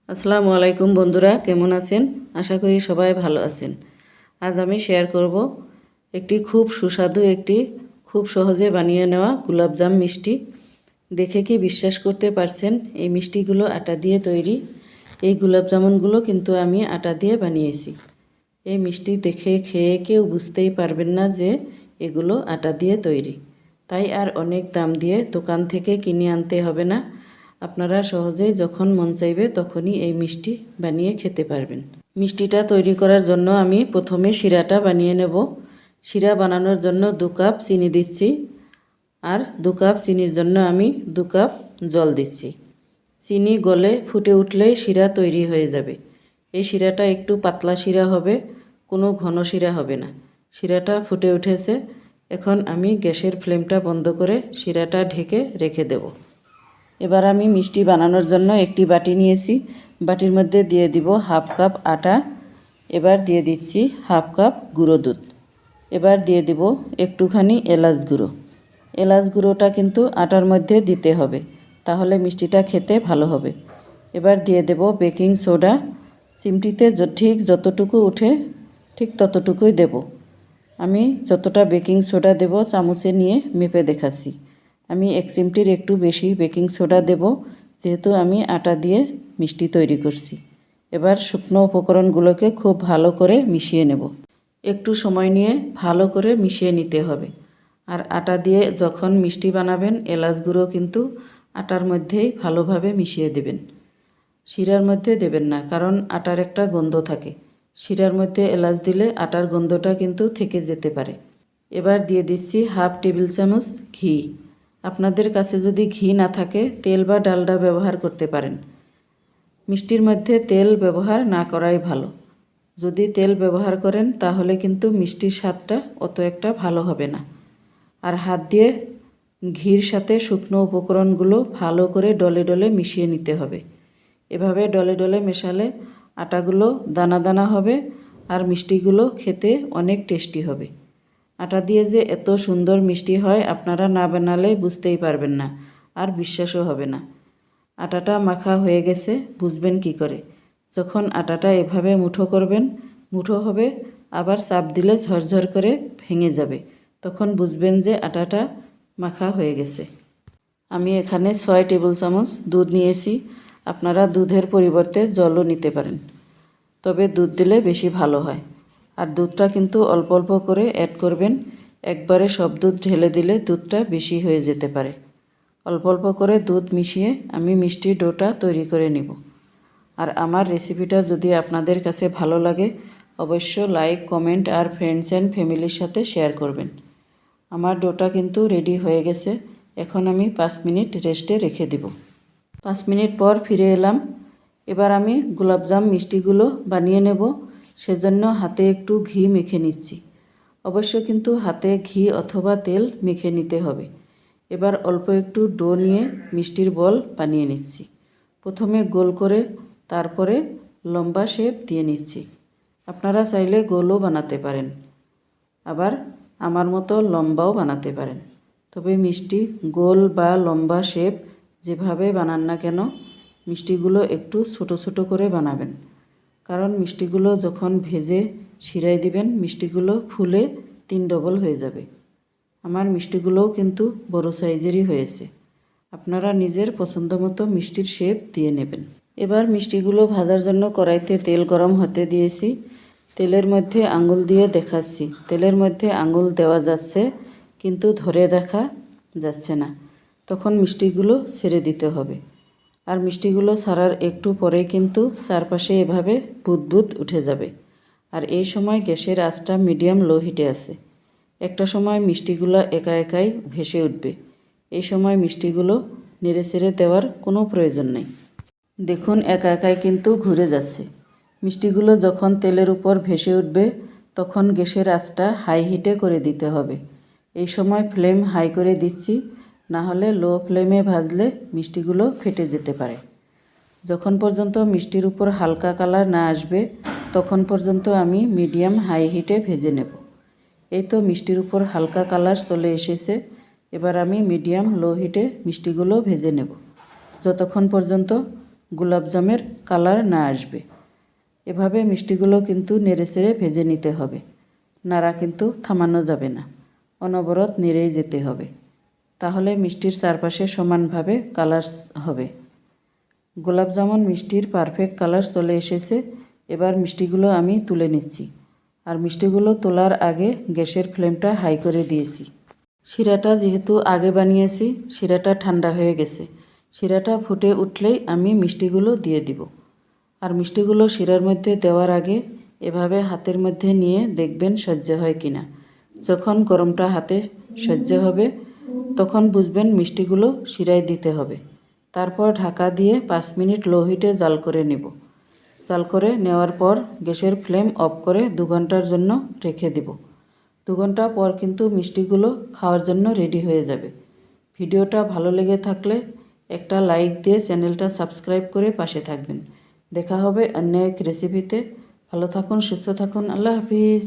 আসসালামু আলাইকুম বন্ধুরা, কেমন আছেন? আশা করি সবাই ভালো আছেন। আজ আমি শেয়ার করব একটি খুব সুস্বাদু খুব সহজে বানিয়ে নেওয়া গোলাপজাম মিষ্টি। দেখে কি বিশ্বাস করতে পারছেন? এই মিষ্টিগুলো আটা দিয়ে তৈরি। এই গোলাপজামুনগুলো কিন্তু আমি আটা দিয়ে বানিয়েছি। এই মিষ্টি দেখে খেয়ে কেউ বুঝতেই পারবেন না যে এগুলো আটা দিয়ে তৈরি। তাই আর অনেক দাম দিয়ে দোকান থেকে কিনে আনতে হবে না। আপনারা সহজেই যখন মন চাইবে তখনই এই মিষ্টি বানিয়ে খেতে পারবেন। মিষ্টিটা তৈরি করার জন্য আমি প্রথমে শিরাটা বানিয়ে নেব। শিরা বানানোর জন্য 2 কাপ চিনি দিচ্ছি, আর 2 কাপ চিনির জন্য আমি 2 কাপ জল দিচ্ছি। চিনি গলে ফুটে উঠলেই শিরা তৈরি হয়ে যাবে। এই শিরাটা একটু পাতলা শিরা হবে, কোনো ঘন শিরা হবে না। শিরাটা ফুটে উঠেছে। এখন আমি গ্যাসের ফ্লেমটা বন্ধ করে শিরাটা ঢেকে রেখে দেব। এবার আমি মিষ্টি বানানোর জন্য একটি বাটি নিয়েছি। বাটির মধ্যে দিয়ে দিব 1/2 কাপ আটা। এবার দিয়ে দিচ্ছি 1/2 কাপ গুঁড়ো দুধ। এবার দিয়ে দিব একটুখানি এলাচ গুঁড়ো। এলাচ গুঁড়োটা কিন্তু আটার মধ্যে দিতে হবে, তাহলে মিষ্টিটা খেতে ভালো হবে। এবার দিয়ে দেব বেকিং সোডা। চিমটিতে ঠিক যতটুকু উঠে ঠিক ততটুকুই দেব। আমি যতটা বেকিং সোডা দেব চামচে নিয়ে মেপে দেখাচ্ছি। আমি 1 চিমটির একটু বেশি বেকিং সোডা দেব, যেহেতু আমি আটা দিয়ে মিষ্টি তৈরি করছি। এবার শুকনো উপকরণগুলোকে খুব ভালো করে মিশিয়ে নেব। একটু সময় নিয়ে ভালো করে মিশিয়ে নিতে হবে। আর আটা দিয়ে যখন মিষ্টি বানাবেন, এলাচ গুঁড়ো কিন্তু আটার মধ্যেই ভালোভাবে মিশিয়ে দেবেন। শিরার মধ্যে দেবেন না, কারণ আটার একটা গন্ধ থাকে। শিরার মধ্যে এলাচ দিলে আটার গন্ধটা কিন্তু থেকে যেতে পারে। এবার দিয়ে দিচ্ছি 1/2 টেবিল চামচ ঘি। আপনাদের কাছে যদি ঘি না থাকে, তেল বা ডালডা ব্যবহার করতে পারেন। মিষ্টির মধ্যে তেল ব্যবহার না করাই ভালো। যদি তেল ব্যবহার করেন তাহলে কিন্তু মিষ্টির স্বাদটা অত একটা ভালো হবে না। আর হাত দিয়ে ঘির সাথে শুকনো উপকরণগুলো ভালো করে ডলে ডলে মিশিয়ে নিতে হবে। এভাবে ডলে ডলে মেশালে আটাগুলো দানা দানা হবে, আর মিষ্টিগুলো খেতে অনেক টেস্টি হবে। আটা দিয়ে যে এত সুন্দর মিষ্টি হয়, আপনারা না বানালে বুঝতেই পারবেন না, আর বিশ্বাসও হবে না। আটাটা মাখা হয়ে গেছে বুঝবেন কি করে? যখন আটাটা এভাবে মুঠো করবেন, মুঠো হবে, আবার চাপ দিলে ঝরঝর করে ভেঙে যাবে, তখন বুঝবেন যে আটাটা মাখা হয়ে গেছে। আমি এখানে 6 টেবিল চামচ দুধ নিয়েছি। আপনারা দুধের পরিবর্তে জলও নিতে পারেন, তবে দুধ দিলে বেশি ভালো হয়। আর দুধটা কিন্তু অল্প অল্প করে অ্যাড করবেন। একবারে সব দুধ ঢেলে দিলে দুধটা বেশি হয়ে যেতে পারে। অল্প অল্প করে দুধ মিশিয়ে আমি মিষ্টি ডোটা তৈরি করে নিব। আর আমার রেসিপিটা যদি আপনাদের কাছে ভালো লাগে, অবশ্য লাইক, কমেন্ট আর ফ্রেন্ডস অ্যান্ড ফ্যামিলির সাথে শেয়ার করবেন। আমার ডোটা কিন্তু রেডি হয়ে গেছে। এখন আমি 5 মিনিট রেস্টে রেখে দিব। 5 মিনিট পর ফিরে এলাম। এবার আমি গোলাপজাম মিষ্টিগুলো বানিয়ে নেব। সেজন্য হাতে একটু ঘি মেখে নিচ্ছি। অবশ্য কিন্তু হাতে ঘি অথবা তেল মেখে নিতে হবে। এবার অল্প একটু ডো নিয়ে মিষ্টির বল বানিয়ে নিচ্ছি। প্রথমে গোল করে, তারপরে লম্বা শেপ দিয়ে নিচ্ছি। আপনারা চাইলে গোলও বানাতে পারেন, আবার আমার মতো লম্বাও বানাতে পারেন। তবে মিষ্টি গোল বা লম্বা শেপ যেভাবে বানান না কেন, মিষ্টিগুলো একটু ছোট ছোট করে বানাবেন। কারণ মিষ্টিগুলো যখন ভেজে শিরায় দিবেন, মিষ্টিগুলো ফুলে 3 ডবল হয়ে যাবে। আমার মিষ্টিগুলোও কিন্তু বড় সাইজেরই হয়েছে। আপনারা নিজের পছন্দ মতো মিষ্টির শেপ দিয়ে নেবেন। এবার মিষ্টিগুলো ভাজার জন্য কড়াইতে তেল গরম হতে দিয়েছি। তেলের মধ্যে আঙুল দিয়ে দেখাচ্ছি। তেলের মধ্যে আঙুল দেওয়া যাচ্ছে, কিন্তু ধরে দেখা যাচ্ছে না। তখন মিষ্টিগুলো ছেড়ে দিতে হবে। আর মিষ্টিগুলো ছাড়ার একটু পরে কিন্তু চারপাশে এভাবে বুদবুদ উঠে যাবে। আর এই সময় গ্যাসের আঁচটা মিডিয়াম লো হিটে আছে। একটা সময় মিষ্টিগুলো একা একাই ভেসে উঠবে। এই সময় মিষ্টিগুলো নেড়ে ছেড়ে দেওয়ার কোনো প্রয়োজন নেই। দেখুন একা একাই কিন্তু ঘুরে যাচ্ছে। মিষ্টিগুলো যখন তেলের উপর ভেসে উঠবে, তখন গ্যাসের আঁচটা হাই হিটে করে দিতে হবে। এই সময় ফ্লেম হাই করে দিচ্ছি, না হলে লো ফ্লেমে ভাজলে মিষ্টিগুলো ফেটে যেতে পারে। যখন পর্যন্ত মিষ্টির উপর হালকা কালার না আসবে, তখন পর্যন্ত আমি মিডিয়াম হাই হিটে ভেজে নেব। এই তো মিষ্টির উপর হালকা কালার চলে এসেছে। এবার আমি মিডিয়াম লো হিটে মিষ্টিগুলো ভেজে নেব, যতক্ষণ পর্যন্ত গোলাপজামের কালার না আসবে। এভাবে মিষ্টিগুলো কিন্তু নেড়েচেড়ে ভেজে নিতে হবে, নাড়া কিন্তু থামানো যাবে না, অনবরত নেড়েই যেতে হবে, তাহলে মিষ্টির চারপাশে সমানভাবে কালার হবে। গোলাপজামুন মিষ্টির পারফেক্ট কালার চলে এসেছে। এবার মিষ্টিগুলো আমি তুলে নিচ্ছি। আর মিষ্টিগুলো তোলার আগে গ্যাসের ফ্লেমটা হাই করে দিয়েছি। শিরাটা যেহেতু আগে বানিয়েছি, শিরাটা ঠান্ডা হয়ে গেছে। শিরাটা ফুটে উঠলেই আমি মিষ্টিগুলো দিয়ে দিব। আর মিষ্টিগুলো শিরার মধ্যে দেওয়ার আগে এভাবে হাতের মধ্যে নিয়ে দেখবেন সহ্য হয় কিনা। যখন গরমটা হাতে সহ্য হবে তখন বুঝবেন মিষ্টিগুলো শিরায় দিতে হবে। তারপর ঢাকা দিয়ে 5 মিনিট লো হিটে জাল করে নেব। জাল করে নেওয়ার পর গ্যাসের ফ্লেম অফ করে 2 ঘন্টার জন্য রেখে দেব। 2 ঘন্টা পর কিন্তু মিষ্টিগুলো খাওয়ার জন্য রেডি হয়ে যাবে। ভিডিওটা ভালো লেগে থাকলে একটা লাইক দিয়ে চ্যানেলটা সাবস্ক্রাইব করে পাশে থাকবেন। দেখা হবে অন্য এক রেসিপিতে। ভালো থাকুন, সুস্থ থাকুন। আল্লাহ হাফিজ।